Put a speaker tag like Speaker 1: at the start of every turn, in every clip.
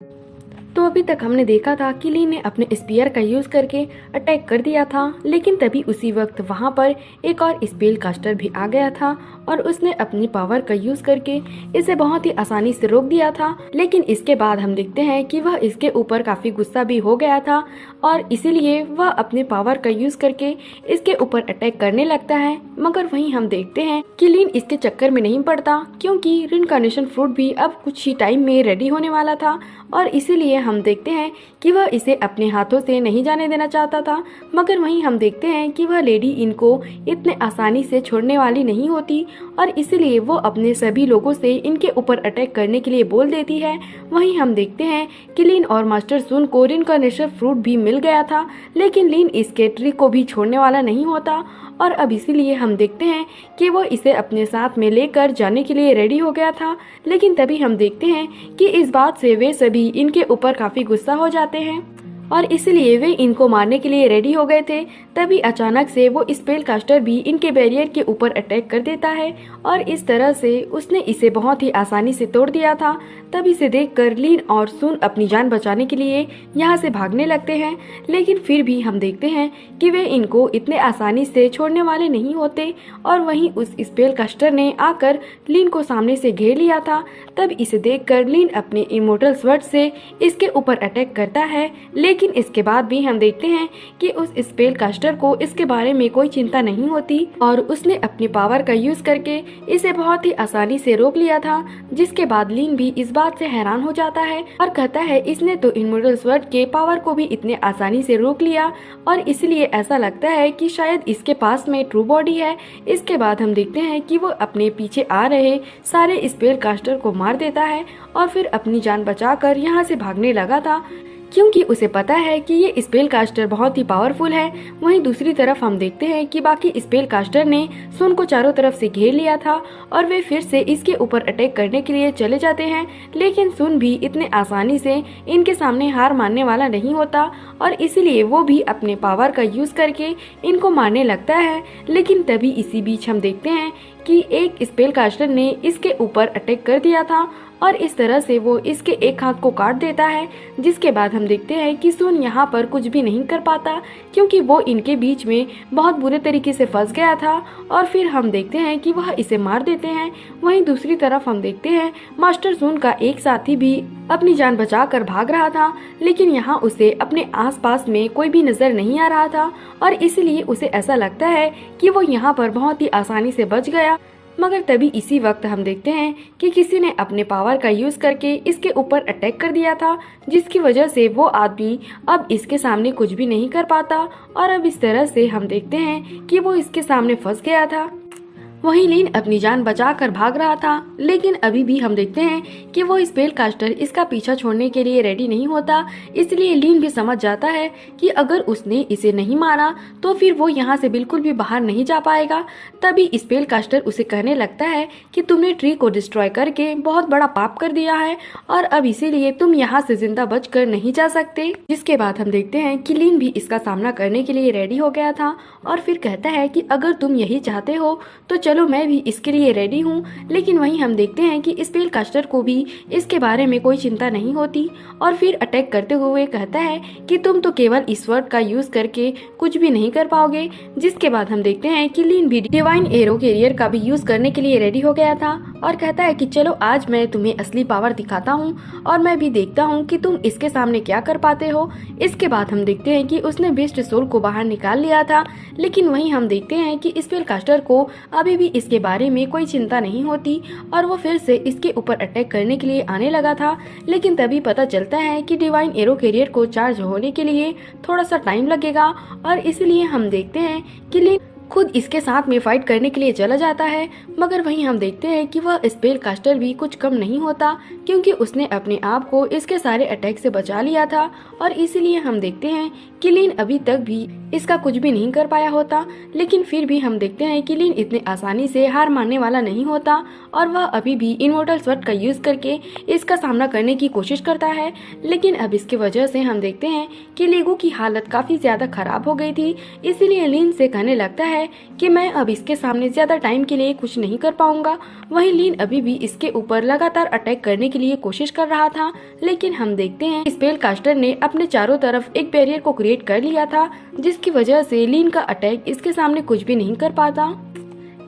Speaker 1: तो अभी तक हमने देखा था कि ली ने अपने स्पीयर का यूज करके अटैक कर दिया था, लेकिन तभी उसी वक्त वहां पर एक और स्पेल कास्टर भी आ गया था और उसने अपनी पावर का यूज करके इसे बहुत ही आसानी से रोक दिया था। लेकिन इसके बाद हम देखते हैं कि वह इसके ऊपर काफी गुस्सा भी हो गया था और इसीलिए वह अपने पावर का यूज करके इसके ऊपर अटैक करने लगता है। मगर वहीं हम देखते हैं कि लीन इसके चक्कर में नहीं पड़ता, क्योंकि रिनकार्नेशन फ्रूट भी अब कुछ ही टाइम में रेडी होने वाला था और इसीलिए हम देखते हैं कि वह इसे अपने हाथों से नहीं जाने देना चाहता था। मगर वहीं हम देखते हैं कि वह लेडी इनको इतने आसानी से छोड़ने वाली नहीं होती और इसीलिए वो अपने सभी लोगों से इनके ऊपर अटैक करने के लिए बोल देती है। वहीं हम देखते हैं कि लीन और मास्टर सुन को रिनकार्नेशन फ्रूट भी मिल गया था, लेकिन लीन इसके ट्री को भी छोड़ने वाला नहीं होता और अब इसीलिए हम देखते हैं कि वो इसे अपने साथ में लेकर जाने के लिए रेडी हो गया था। लेकिन तभी हम देखते हैं कि इस बात से वे सभी इनके ऊपर काफी गुस्सा हो जाते हैं और इसलिए वे इनको मारने के लिए रेडी हो गए थे। तभी अचानक से वो स्पेल कास्टर भी इनके बैरियर के ऊपर अटैक कर देता है और इस तरह से उसने इसे बहुत ही आसानी से तोड़ दिया था। तब इसे देखकर लीन और सुन अपनी जान बचाने के लिए यहाँ से भागने लगते हैं, लेकिन फिर भी हम देखते हैं कि वे इनको इतने आसानी से छोड़ने वाले नहीं होते और वहीं उस स्पेल कास्टर ने आकर लीन को सामने से घेर लिया था। तब इसे देखकर लीन अपने इमोर्टल स्वर्ड से इसके ऊपर अटैक करता है, लेकिन इसके बाद भी हम देखते हैं कि उस स्पेल कास्टर को इसके बारे में कोई चिंता नहीं होती और उसने अपनी पावर का यूज करके इसे बहुत ही आसानी से रोक लिया था। जिसके बाद लीन भी इस बात से हैरान हो जाता है और कहता है इसने तो इमोर्टल स्वर्ड के पावर को भी इतने आसानी से रोक लिया और इसलिए ऐसा लगता है कि शायद इसके पास में ट्रू बॉडी है। इसके बाद हम देखते हैं कि वो अपने पीछे आ रहे सारे स्पेल कास्टर को मार देता है और फिर अपनी जान बचाकर यहाँ से भागने लगा था, क्योंकि उसे पता है कि ये स्पेल कास्टर बहुत ही पावरफुल है। वहीं दूसरी तरफ हम देखते हैं कि बाकी स्पेल कास्टर ने सुन को चारों तरफ से घेर लिया था और वे फिर से इसके ऊपर अटैक करने के लिए चले जाते हैं, लेकिन सुन भी इतने आसानी से इनके सामने हार मानने वाला नहीं होता और इसीलिए वो भी अपने पावर का यूज करके इनको मारने लगता है। लेकिन तभी इसी बीच हम देखते हैं कि एक स्पेल कास्टर ने इसके ऊपर अटैक कर दिया था और इस तरह से वो इसके एक हाथ को काट देता है। जिसके बाद हम देखते हैं कि सुन यहाँ पर कुछ भी नहीं कर पाता, क्योंकि वो इनके बीच में बहुत बुरे तरीके से फंस गया था और फिर हम देखते हैं कि वह इसे मार देते हैं। वहीं दूसरी तरफ हम देखते हैं मास्टर सुन का एक साथी भी अपनी जान बचाकर भाग रहा था, लेकिन यहाँ उसे अपने आसपास में कोई भी नजर नहीं आ रहा था और इसलिए उसे ऐसा लगता है कि वो यहाँ पर बहुत ही आसानी से बच गया। मगर तभी इसी वक्त हम देखते हैं कि किसी ने अपने पावर का यूज करके इसके ऊपर अटैक कर दिया था, जिसकी वजह से वो आदमी अब इसके सामने कुछ भी नहीं कर पाता और अब इस तरह से हम देखते हैं कि वो इसके सामने फंस गया था। वहीं लीन अपनी जान बचाकर भाग रहा था, लेकिन अभी भी हम देखते हैं कि वो स्पेल कास्टर इसका पीछा छोड़ने के लिए रेडी नहीं होता। इसलिए लीन भी समझ जाता है कि अगर उसने इसे नहीं मारा तो फिर वो यहाँ से बिल्कुल भी बाहर नहीं जा पाएगा। तभी स्पेल कास्टर उसे कहने लगता है कि तुमने ट्री को डिस्ट्रॉय करके बहुत बड़ा पाप कर दिया है और अब इसीलिए तुम यहाँ से जिंदा बच कर नहीं जा सकते। जिसके बाद हम देखते हैं कि लीन भी इसका सामना करने के लिए रेडी हो गया था और फिर कहता है कि अगर तुम यही चाहते हो तो चलो मैं भी इसके लिए रेडी हूँ। लेकिन वहीं हम देखते हैं कि स्पेल कास्टर को भी इसके बारे में कोई चिंता नहीं होती और फिर अटैक करते हुए कहता है कि तुम तो केवल इस वर्ड का यूज करके कुछ भी नहीं कर पाओगे। जिसके बाद हम देखते हैं कि लीन भी डिवाइन एरो कैरियर का भी यूज करने के लिए रेडी हो गया था और कहता है कि चलो आज मैं तुम्हें असली पावर दिखाता हूँ और मैं भी देखता हूँ कि तुम इसके सामने क्या कर पाते हो। इसके बाद हम देखते हैं कि उसने बेस्ट सोल को बाहर निकाल लिया था, लेकिन वहीं हम देखते हैं कि स्पेल कास्टर को अभी भी इसके बारे में कोई चिंता नहीं होती और वो फिर से इसके ऊपर अटैक करने के लिए आने लगा था। लेकिन तभी पता चलता है कि डिवाइन एरो कैरियर को चार्ज होने के लिए थोड़ा सा टाइम लगेगा और इसलिए हम देखते हैं कि लीन खुद इसके साथ में फाइट करने के लिए चला जाता है। मगर वहीं हम देखते हैं कि वह स्पेल कास्टर भी कुछ कम नहीं होता, क्योंकि उसने अपने आप को इसके सारे अटैक से बचा लिया था और इसीलिए हम देखते हैं कि लीन अभी तक भी इसका कुछ भी नहीं कर पाया होता। लेकिन फिर भी हम देखते हैं कि लीन इतने आसानी से हार मानने वाला नहीं होता और वह अभी भी इमोर्टल स्वर्ड का यूज करके इसका सामना करने की कोशिश करता है। लेकिन अब इसकी वजह से हम देखते हैं कि लीगो की हालत काफी ज्यादा खराब हो गई थी, इसीलिए लीन से कहने लगता है है कि मैं अब इसके सामने ज्यादा टाइम के लिए कुछ नहीं कर पाऊंगा। वहीं लीन अभी भी इसके ऊपर लगातार अटैक करने के लिए कोशिश कर रहा था, लेकिन हम देखते हैं स्पेल कास्टर ने अपने चारों तरफ एक बैरियर को क्रिएट कर लिया था, जिसकी वजह से लीन का अटैक इसके सामने कुछ भी नहीं कर पाता।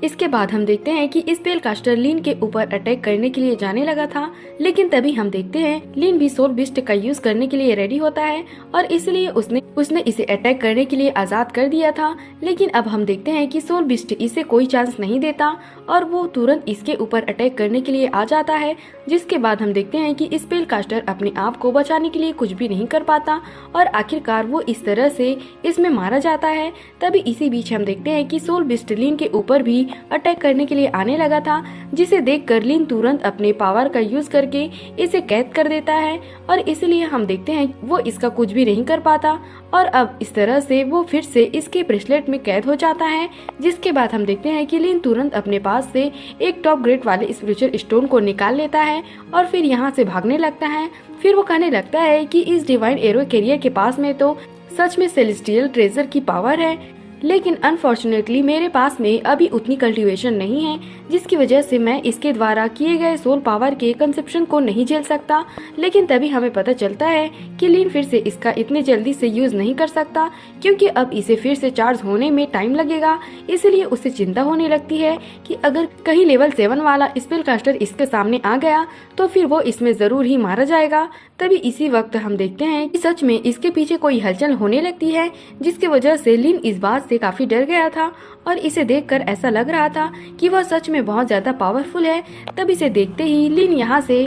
Speaker 1: इसके बाद हम देखते हैं कि स्पेल कास्टर लीन के ऊपर अटैक करने के लिए जाने लगा था, लेकिन तभी हम देखते हैं लीन भी सोल बिस्ट का यूज करने के लिए रेडी होता है और इसलिए उसने इसे अटैक करने के लिए आजाद कर दिया था। लेकिन अब हम देखते हैं कि सोल बिस्ट इसे कोई चांस नहीं देता और वो तुरंत इसके ऊपर अटैक करने के लिए आ जाता है, जिसके बाद हम देखते हैं कि स्पेल कास्टर अपने आप को बचाने के लिए कुछ भी नहीं कर पाता और आखिरकार वो इस तरह से इसमें मारा जाता है। तभी इसी बीच हम देखते हैं कि सोल बिस्ट लीन के ऊपर भी अटैक करने के लिए आने लगा था, जिसे देखकर लीन तुरंत अपने पावर का यूज करके इसे कैद कर देता है और इसलिए हम देखते हैं वो इसका कुछ भी नहीं कर पाता और अब इस तरह से वो फिर से इसके ब्रेसलेट में कैद हो जाता है। जिसके बाद हम देखते हैं कि लीन तुरंत अपने पास से एक टॉप ग्रेड वाले स्पिरिचुअल स्टोन को निकाल लेता है और फिर यहाँ से भागने लगता है। फिर वो कहने लगता है कि इस डिवाइन एरो कैरियर के पास में तो सच में सेलेस्टियल ट्रेजर की पावर है, लेकिन अनफॉर्चुनेटली मेरे पास में अभी उतनी कल्टीवेशन नहीं है, जिसकी वजह से मैं इसके द्वारा किए गए सोल पावर के कंसेप्शन को नहीं झेल सकता। लेकिन तभी हमें पता चलता है कि लीन फिर से इसका इतने जल्दी से यूज नहीं कर सकता, क्योंकि अब इसे फिर से चार्ज होने में टाइम लगेगा। इसलिए उसे चिंता होने लगती है कि अगर कहीं लेवल 7 वाला स्पेल कास्टर इसके सामने आ गया तो फिर वो इसमें जरूर ही मारा जाएगा। तभी इसी वक्त हम देखते हैं कि सच में इसके पीछे कोई हलचल होने लगती है, जिसकी वजह से लीन इस बात से काफी डर गया था और इसे देखकर ऐसा लग रहा था कि वह सच में बहुत ज्यादा पावरफुल है। तब इसे देखते ही लीन यहाँ से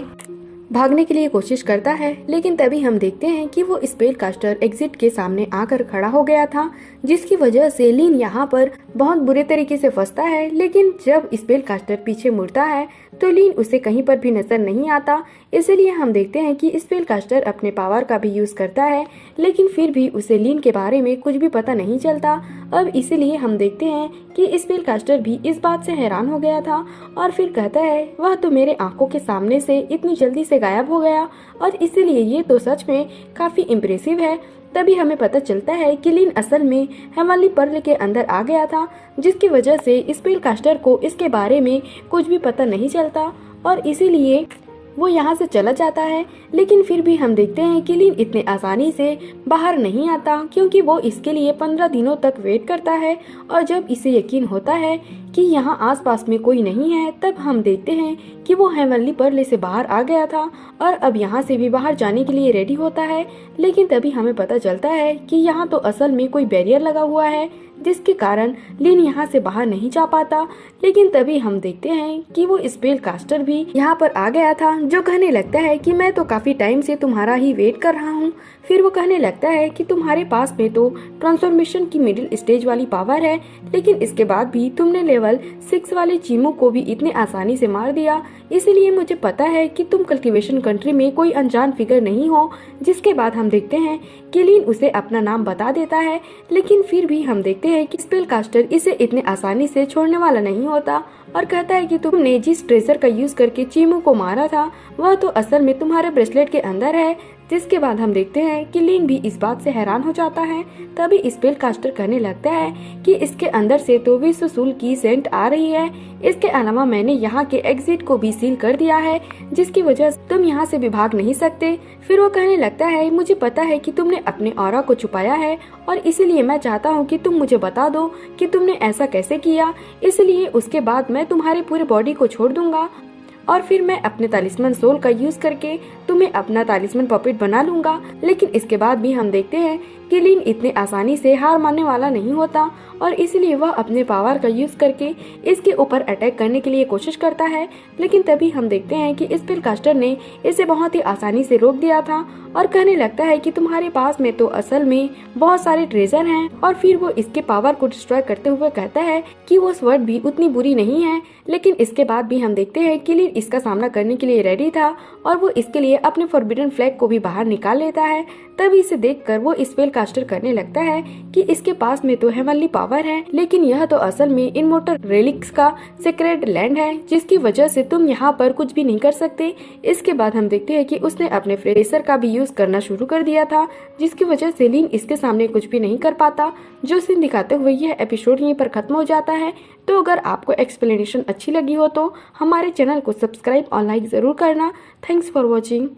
Speaker 1: भागने के लिए कोशिश करता है, लेकिन तभी हम देखते हैं कि वो स्पेल कास्टर एग्जिट के सामने आकर खड़ा हो गया था, जिसकी वजह से लीन यहाँ पर बहुत बुरे तरीके से फंसता है। लेकिन जब स्पेल कास्टर पीछे मुड़ता है तो लीन उसे कहीं पर भी नजर नहीं आता। इसलिए हम देखते हैं कि स्पेल कास्टर अपने पावर का भी यूज करता है, लेकिन फिर भी उसे लीन के बारे में कुछ भी पता नहीं चलता। अब इसलिए हम देखते हैं कि स्पेल कास्टर भी इस बात से हैरान हो गया था और फिर कहता है वह तो मेरे आंखों के सामने से इतनी जल्दी से गायब हो गया और इसीलिए ये तो सच में काफी इम्प्रेसिव है। तभी हमें पता चलता है कि लीन असल में हेवनली पर्ल के अंदर आ गया था, जिसकी वजह से स्पेल कास्टर को इसके बारे में कुछ भी पता नहीं चलता और इसीलिए वो यहाँ से चला जाता है। लेकिन फिर भी हम देखते हैं कि लीन इतने आसानी से बाहर नहीं आता, क्योंकि वो इसके लिए 15 दिनों तक वेट करता है और जब इसे यकीन होता है कि यहाँ आसपास में कोई नहीं है, तब हम देखते हैं कि वो हेवनली पर्ल से बाहर आ गया था और अब यहाँ से भी बाहर जाने के लिए रेडी होता है। लेकिन तभी हमें पता चलता है कि यहाँ तो असल में कोई बैरियर लगा हुआ है, जिसके कारण लीन यहाँ से बाहर नहीं जा पाता। लेकिन तभी हम देखते हैं कि वो स्पेल कास्टर भी यहाँ पर आ गया था, जो कहने लगता है कि मैं तो काफी टाइम से तुम्हारा ही वेट कर रहा हूँ। फिर वो कहने लगता है कि तुम्हारे पास में तो ट्रांसफॉर्मेशन की मिडिल स्टेज वाली पावर है, लेकिन इसके बाद भी तुमने लेवल 6 वाले चीमू को भी इतने आसानी से मार दिया। इसलिए मुझे पता है कि तुम कल्टीवेशन कंट्री में कोई अनजान फिगर नहीं हो। जिसके बाद हम देखते हैं कि लीन उसे अपना नाम बता देता है, लेकिन फिर भी हम देखते हैं कि स्पेल कास्टर इसे इतने आसानी से छोड़ने वाला नहीं होता और कहता है कि तुमने जिस ट्रेजर का यूज करके चीमू को मारा था वह तो असल में तुम्हारे ब्रेसलेट के अंदर है। जिसके बाद हम देखते हैं कि लीन भी इस बात से हैरान हो जाता है। तभी स्पेल कास्टर कहने लगता है कि इसके अंदर से तो विश्व सूल की सेंट आ रही है। इसके अलावा मैंने यहाँ के एग्जिट को भी सील कर दिया है, जिसकी वजह से तुम यहाँ से भी भाग नहीं सकते। फिर वो कहने लगता है मुझे पता है कि तुमने अपने ऑरा को छुपाया है और इसीलिए मैं चाहता हूँ कि तुम मुझे बता दो कि तुमने ऐसा कैसे किया। इसलिए उसके बाद मैं तुम्हारे पूरे बॉडी को छोड़ दूंगा और फिर मैं अपने तालिस्मन सोल का यूज करके तुम्हें अपना तालिस्मन पपेट बना लूंगा। लेकिन इसके बाद भी हम देखते हैं कि लीन इतने आसानी से हार मानने वाला नहीं होता और इसलिए वह अपने पावर का यूज करके इसके ऊपर अटैक करने के लिए कोशिश करता है। लेकिन तभी हम देखते हैं कि स्पेल कास्टर ने इसे बहुत ही आसानी से रोक दिया था और कहने लगता है कि तुम्हारे पास में तो असल में बहुत सारे ट्रेजर हैं। और फिर वो इसके पावर को डिस्ट्रॉय करते हुए कहता है कि वो स्वर्ड भी उतनी बुरी नहीं है। लेकिन इसके बाद भी हम देखते हैं कि लीन लीन इसका सामना करने के लिए रेडी था और वो इसके लिए अपने फॉरबिडन फ्लैग को भी बाहर निकाल लेता है। तभी इसे देखकर वो स्पेल कास्टर करने लगता है कि इसके पास में तो हेवनली पावर है, लेकिन यह तो असल में इमोर्टल रेलिक्स का सीक्रेट लैंड है, जिसकी वजह से तुम यहाँ पर कुछ भी नहीं कर सकते। इसके बाद हम देखते हैं कि उसने अपने फ्रेसर का भी यूज करना शुरू कर दिया था, जिसकी वजह से लीन इसके सामने कुछ भी नहीं कर पाता। जो सीन दिखाते हुए यह एपिसोड यहीं पर खत्म हो जाता है। तो अगर आपको एक्सप्लेनेशन अच्छी लगी हो तो हमारे चैनल को सब्सक्राइब और लाइक जरूर करना। Thanks for watching.